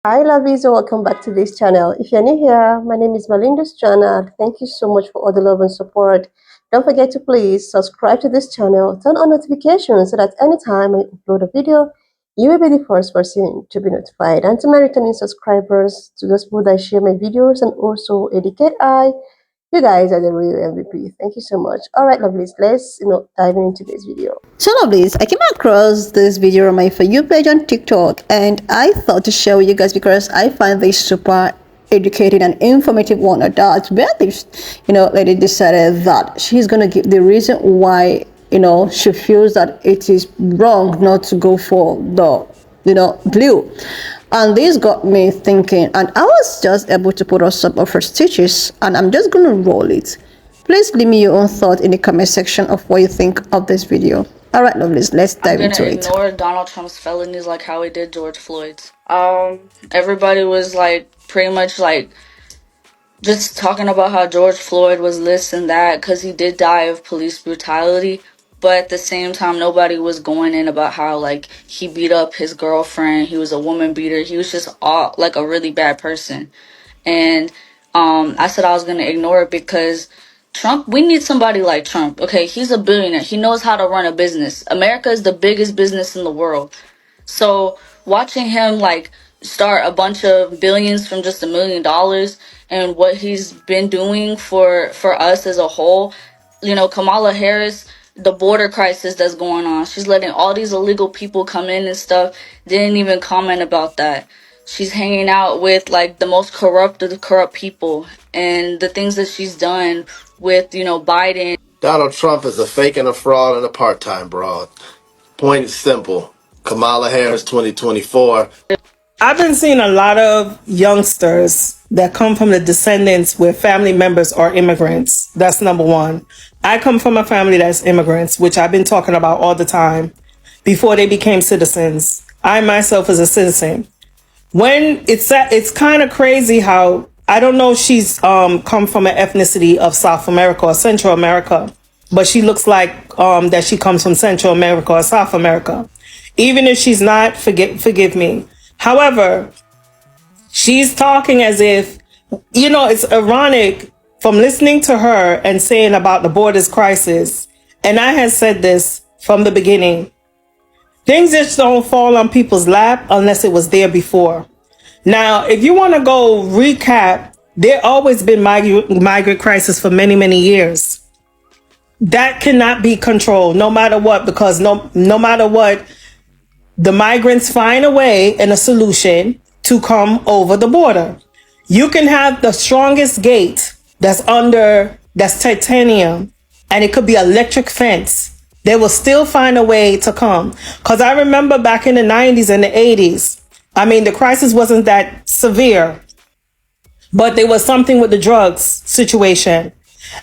Hi lovies, and welcome back to this channel. If you're new here, my name is Malinda's channel. Thank you so much for all the love and support. Don't forget to please subscribe to this channel, turn on notifications so that anytime I upload a video, you will be the first person to be notified. And to my returning subscribers, to those people that share my videos and also educate you guys are the real MVP. Thank you so much. All right, lovelies, let's dive into this video. So, lovelies, I came across this video on my For You page on TikTok, and I thought to share with you guys because I find this super educated and informative one. That where this, lady decided that she's gonna give the reason why she feels that it is wrong not to go for the blue. And this got me thinking, and I was just able to put up some of her stitches, and I'm just gonna roll it. Please leave me your own thought in the comment section of what you think of this video. All right, lovelies, let's dive into it. I'm gonna ignore Donald Trump's felonies like how he did George Floyd's. Everybody was like pretty much like just talking about how George Floyd was this and that because he did die of police brutality. But at the same time, nobody was going in about how like he beat up his girlfriend. He was a woman beater. He was just all like a really bad person. And I said I was gonna ignore it because Trump, we need somebody like Trump. Okay, he's a billionaire. He knows how to run a business. America is the biggest business in the world. So watching him like start a bunch of billions from just $1 million and what he's been doing for us as a whole, Kamala Harris, the border crisis that's going on, she's letting all these illegal people come in and stuff, didn't even comment about that. She's hanging out with like the most corrupt of the corrupt people, and the things that she's done with Biden. Donald Trump is a fake and a fraud and a part-time broad. Point is simple. Kamala Harris 2024. I've been seeing a lot of youngsters that come from the descendants where family members are immigrants. That's number one. I come from a family that's immigrants, which I've been talking about all the time before they became citizens. I myself is a citizen. When it's kind of crazy how I don't know if she's come from an ethnicity of South America or Central America, but she looks like that she comes from Central America or South America. Even if she's not, forgive me. However, she's talking as if, it's ironic from listening to her and saying about the borders crisis. And I had said this from the beginning. Things just don't fall on people's lap unless it was there before. Now, if you want to go recap, there always been migrant crisis for many, many years. That cannot be controlled no matter what, because no matter what, the migrants find a way and a solution to come over the border. You can have the strongest gate that's titanium, and it could be electric fence. They will still find a way to come. Because I remember back in the 90s and the 80s, the crisis wasn't that severe, but there was something with the drugs situation.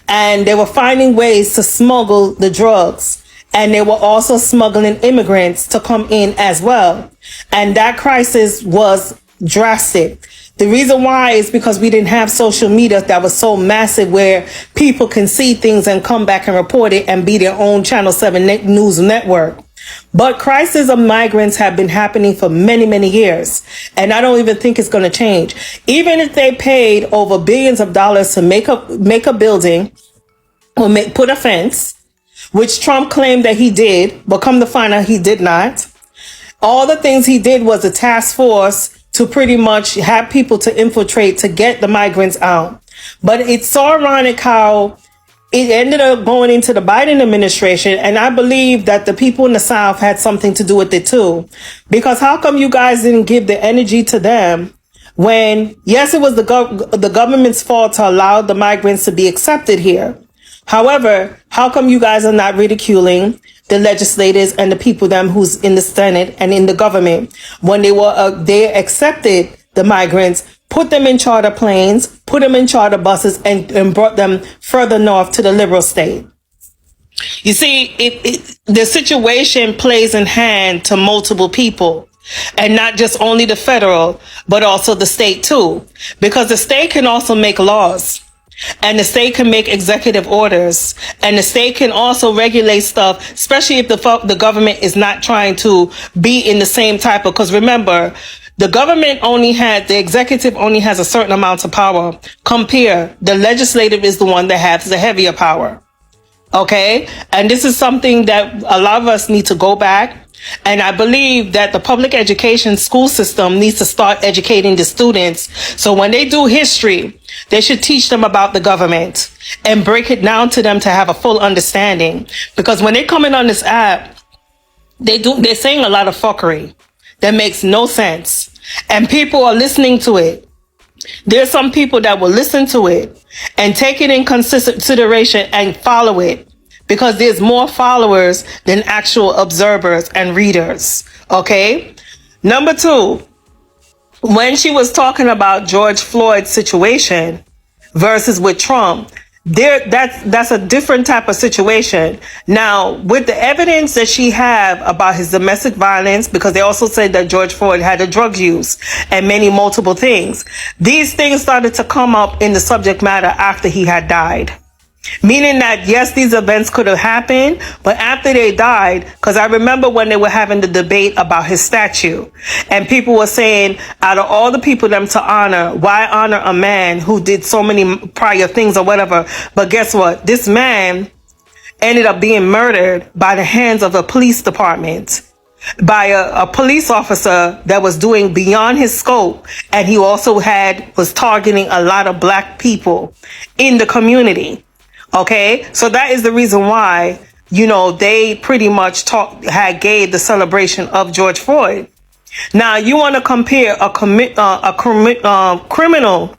And they were finding ways to smuggle the drugs. And they were also smuggling immigrants to come in as well. And that crisis was drastic. The reason why is because we didn't have social media that was so massive where people can see things and come back and report it and be their own Channel 7 news network. But crises of migrants have been happening for many, many years. And I don't even think it's going to change. Even if they paid over billions of dollars to make a building or put a fence, which Trump claimed that he did, but come to find out he did not. All the things he did was a task force to pretty much have people to infiltrate to get the migrants out. But it's so ironic how it ended up going into the Biden administration, and I believe that the people in the South had something to do with it too. Because how come you guys didn't give the energy to them when, yes, it was the government's fault to allow the migrants to be accepted here. However, how come you guys are not ridiculing the legislators and the people who's in the Senate and in the government when they accepted the migrants, put them in charter planes, put them in charter buses, and brought them further north to the liberal state? You see, the situation plays in hand to multiple people. And not just only the federal, but also the state too. Because the state can also make laws. And the state can make executive orders, and the state can also regulate stuff, especially if the government is not trying to be in the same type of, because remember, The executive only has a certain amount of power. Compare, the legislative is the one that has the heavier power. Okay? And this is something that a lot of us need to go back. And I believe that the public education school system needs to start educating the students. So when they do history, they should teach them about the government and break it down to them to have a full understanding. Because when they come in on this app, they're saying a lot of fuckery that makes no sense. And people are listening to it. There's some people that will listen to it and take it in consideration and follow it, because there's more followers than actual observers and readers. Okay. Number two, when she was talking about George Floyd's situation versus with Trump, that's a different type of situation. Now, with the evidence that she have about his domestic violence, because they also said that George Floyd had a drug use and many multiple things, these things started to come up in the subject matter after he had died. Meaning that, yes, these events could have happened, but after they died, because I remember when they were having the debate about his statue, and people were saying, out of all the people them to honor, why honor a man who did so many prior things or whatever? But guess what? This man ended up being murdered by the hands of a police department, by a police officer that was doing beyond his scope, and he also was targeting a lot of black people in the community. Okay, so that is the reason why, they pretty much gave the celebration of George Floyd. Now, you want to compare a criminal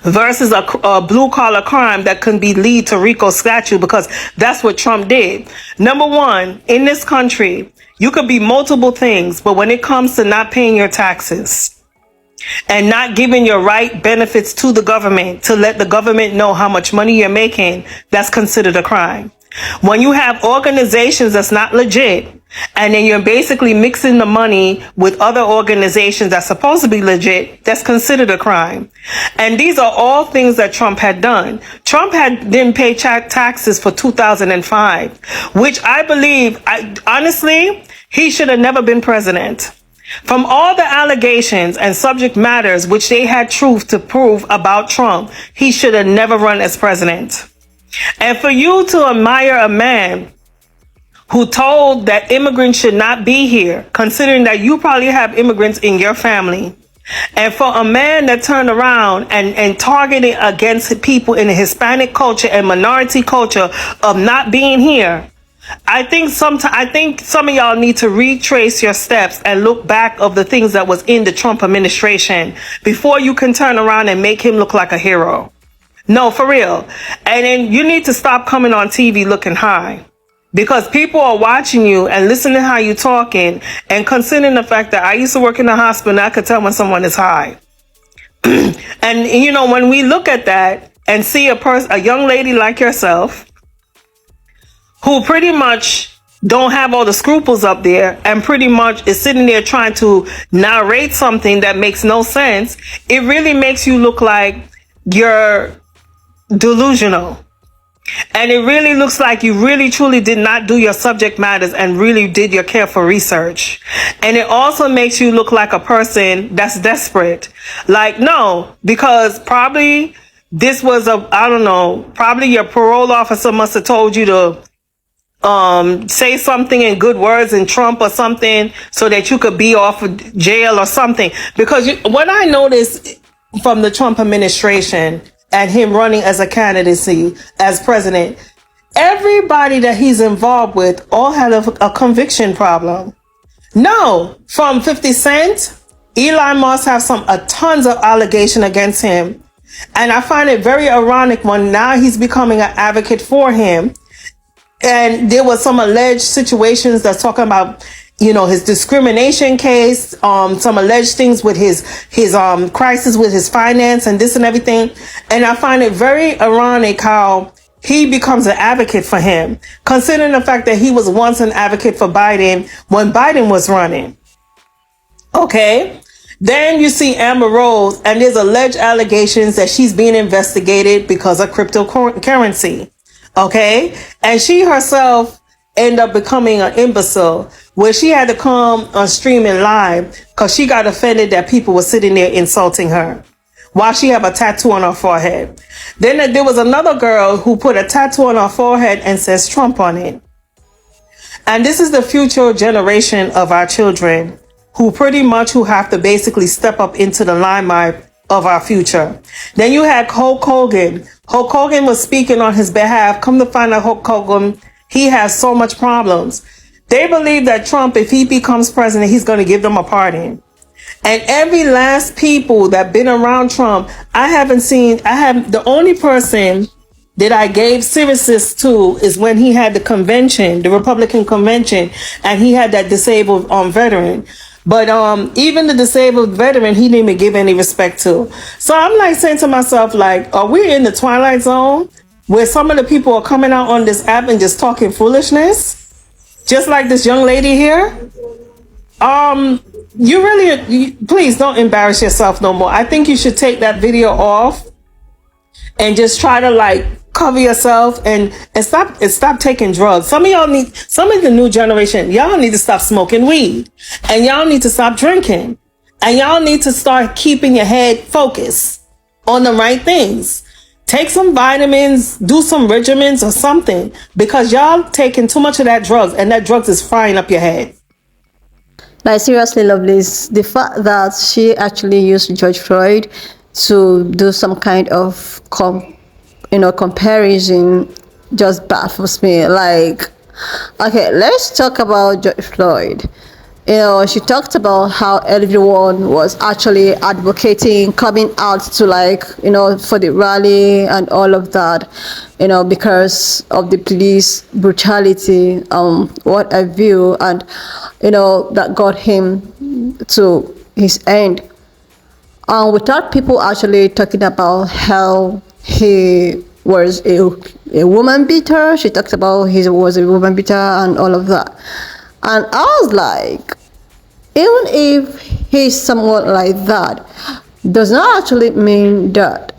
versus a blue collar crime that can be lead to RICO statute, because that's what Trump did. Number one, in this country, you could be multiple things, but when it comes to not paying your taxes and not giving your right benefits to the government to let the government know how much money you're making, that's considered a crime. When you have organizations that's not legit, and then you're basically mixing the money with other organizations that's supposed to be legit, that's considered a crime. And these are all things that Trump had done. Trump didn't pay taxes for 2005, which I believe, honestly, he should have never been president. From all the allegations and subject matters which they had truth to prove about Trump, he should have never run as president. And for you to admire a man who told that immigrants should not be here, considering that you probably have immigrants in your family, and for a man that turned around and targeted against people in the Hispanic culture and minority culture of not being here, I think some of y'all need to retrace your steps and look back of the things that was in the Trump administration before you can turn around and make him look like a hero. No, for real. And then you need to stop coming on TV looking high, because people are watching you and listening to how you're talking, and considering the fact that I used to work in the hospital and I could tell when someone is high. And when we look at that and see a young lady like yourself, who pretty much don't have all the scruples up there and pretty much is sitting there trying to narrate something that makes no sense, it really makes you look like you're delusional. And it really looks like you really truly did not do your subject matters and really did your careful research. And it also makes you look like a person that's desperate. Like, no, because probably this was probably your parole officer must have told you to say something in good words in Trump or something so that you could be off of jail or something. Because what I noticed from the Trump administration and him running as a candidacy as president, everybody that he's involved with all had a conviction problem. No, from 50 Cent, Elon Musk have tons of allegation against him. And I find it very ironic when now he's becoming an advocate for him. And there was some alleged situations that's talking about, his discrimination case, some alleged things with his crisis with his finance and this and everything. And I find it very ironic how he becomes an advocate for him, considering the fact that he was once an advocate for Biden when Biden was running. Okay. Then you see Amber Rose, and there's alleged allegations that she's being investigated because of cryptocurrency. Okay. And she herself end up becoming an imbecile where she had to come on streaming live because she got offended that people were sitting there insulting her while she had a tattoo on her forehead. Then there was another girl who put a tattoo on her forehead and says Trump on it. And this is the future generation of our children who have to basically step up into the limelight of our future. Then you had Hulk Hogan. Hulk Hogan was speaking on his behalf. Come to find out, Hulk Hogan, he has so much problems. They believe that Trump, if he becomes president, he's going to give them a pardon. And every last people that been around Trump, the only person that I gave seriousness to is when he had the convention, the Republican convention, and he had that disabled veteran. But even the disabled veteran, he didn't even give any respect to. So I'm like saying to myself, like, are we in the twilight zone where some of the people are coming out on this app and just talking foolishness? Just like this young lady here? Please don't embarrass yourself no more. I think you should take that video off and just try to like cover yourself and stop taking drugs. Some of the new generation, y'all need to stop smoking weed and y'all need to stop drinking and y'all need to start keeping your head focused on the right things. Take some vitamins, do some regimens or something, because y'all taking too much of that drugs and that drugs is frying up your head. Like, seriously, Lovelace, the fact that she actually used George Floyd to do some kind of comparison just baffles me. Like, okay, let's talk about George Floyd. She talked about how everyone was actually advocating, coming out to for the rally and all of that, because of the police brutality, what I view, and, that got him to his end. Without people actually talking about how he was a woman beater. She talked about he was a woman beater and all of that. And I was like, even if he's somewhat like that, does not actually mean that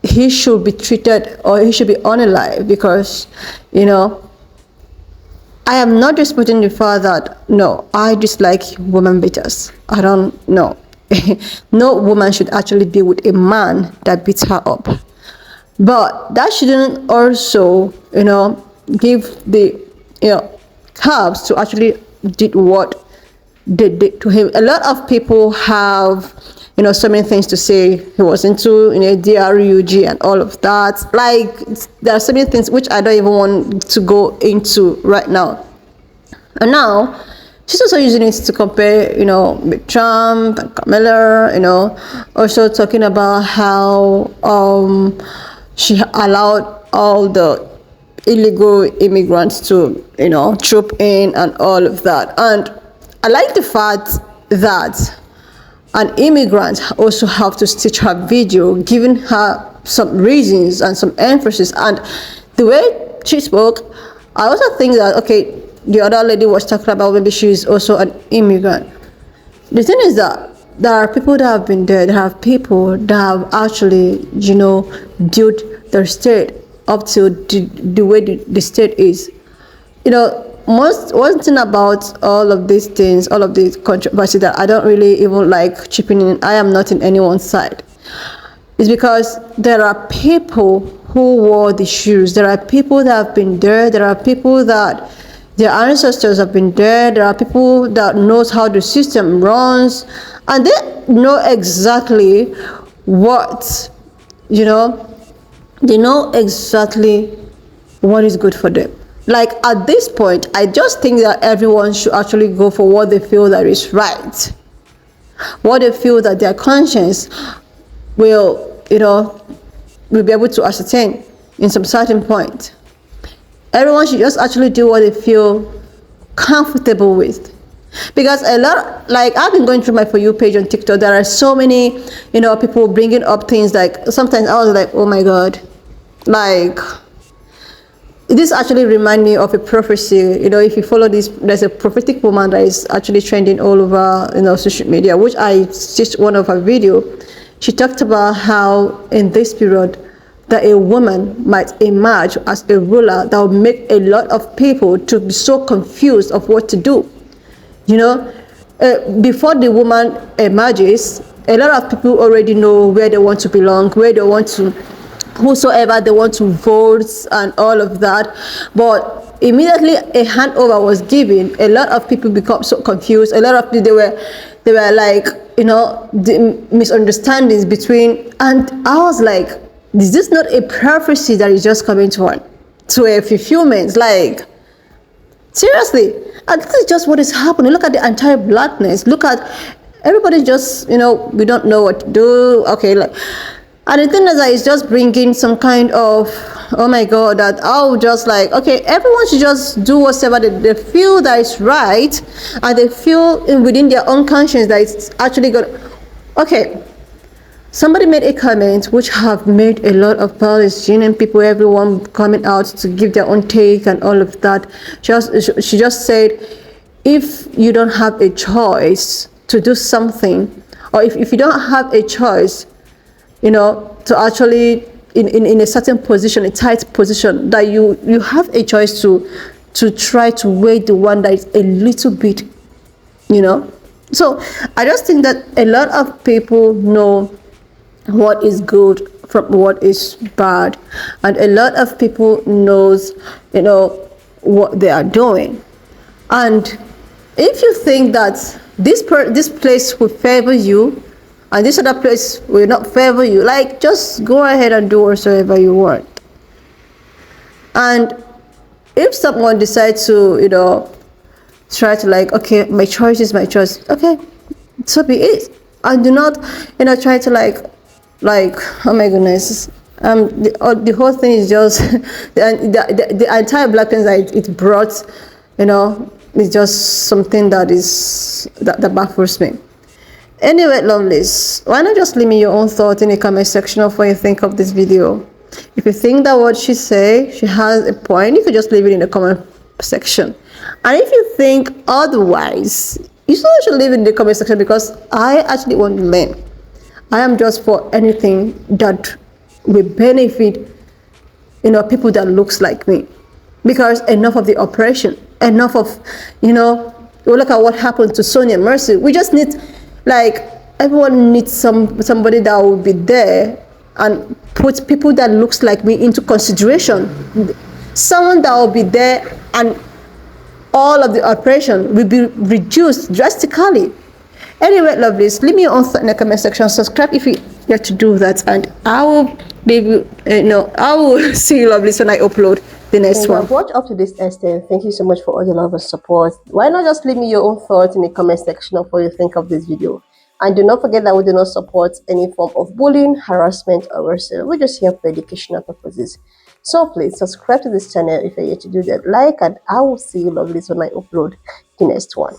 he should be treated or he should be unalive, because, I am not disputing the fact that, no, I dislike women beaters. I don't know. No woman should actually be with a man that beats her up. But that shouldn't also, give the, cabs to actually did what they did to him. A lot of people have, so many things to say. He was into, DRUG and all of that. Like, there are so many things which I don't even want to go into right now. And now, she's also using it to compare, with Trump and Kamala, also talking about how she allowed all the illegal immigrants to, troop in and all of that. And I like the fact that an immigrant also have to stitch her video, giving her some reasons and some emphasis. And the way she spoke, I also think that, okay, the other lady was talking about maybe she's also an immigrant. The thing is that there are people that have been there. There are people that have actually, built their state up to the way the state is. One thing about all of these things, all of these controversy that I don't really even like chipping in, I am not in anyone's side, is because there are people who wore the shoes. There are people that have been there. There are people that their ancestors have been there. There are people that knows how the system runs, and they know exactly what, they know exactly what is good for them. Like, at this point, I just think that everyone should actually go for what they feel that is right, what they feel that their conscience will be able to ascertain in some certain point. Everyone should just actually do what they feel comfortable with. Because a lot, like, I've been going through my For You page on TikTok, there are so many, people bringing up things like, sometimes I was like, oh my God, like, this actually reminds me of a prophecy. If you follow this, there's a prophetic woman that is actually trending all over, social media, which I stitched one of her video. She talked about how in this period, that a woman might emerge as a ruler that will make a lot of people to be so confused of what to do. You know, before the woman emerges, a lot of people already know where they want to belong, where they want to, whosoever they want to vote, and all of that. But immediately a handover was given, a lot of people become so confused. A lot of people, they were like, you know, the misunderstandings between, and I was like, is this not a prophecy that is just coming to a fulfillment? Like, seriously. And this is just what is happening. Look at the entire blackness. Look at everybody just, you know, we don't know what to do. Okay, like, and the thing is that it's just bringing some kind of, oh my God, that I'll just like, okay, everyone should just do whatever they feel that is right, and they feel within their own conscience that it's actually good. Okay, somebody made a comment which have made a lot of Palestinian people, everyone coming out to give their own take and all of that. She just said, if you don't have a choice to do something, or if you don't have a choice, you know, to actually in a certain position, a tight position, that you have a choice to try to weigh the one that is a little bit, you know. So I just think that a lot of people know what is good from what is bad, and a lot of people knows, you know, what they are doing. And if you think that this place will favor you and this other place will not favor you, like, just go ahead and do whatsoever you want. And if someone decides to, you know, try to like, okay, my choice is my choice, okay, so be it. And do not, you know, try to like, oh my goodness, the whole thing is just the entire blackness that it brought, you know, is just something that baffles me. Anyway, lovelies, why not just leave me your own thought in the comment section of what you think of this video. If you think that what she has a point, you could just leave it in the comment section. And if you think otherwise, you should leave it in the comment section, because I actually want to learn. I am just for anything that will benefit, you know, people that looks like me. Because enough of the oppression, enough of, you know, look at what happened to Sonia Mercy. We just need, like, everyone needs somebody that will be there and put people that looks like me into consideration. Someone that will be there and all of the oppression will be reduced drastically. Anyway, lovelies, leave me your own thought in the comment section. Subscribe if you get to do that, and I will leave you, I will see you, lovelies, when I upload the next one. Watch up to this extent. Thank you so much for all the love and support. Why not just leave me your own thoughts in the comment section of what you think of this video. And do not forget that we do not support any form of bullying, harassment, or worse. We're just here for educational purposes. So please subscribe to this channel if you're yet to do that. Like, and I will see you, lovelies, when I upload the next one.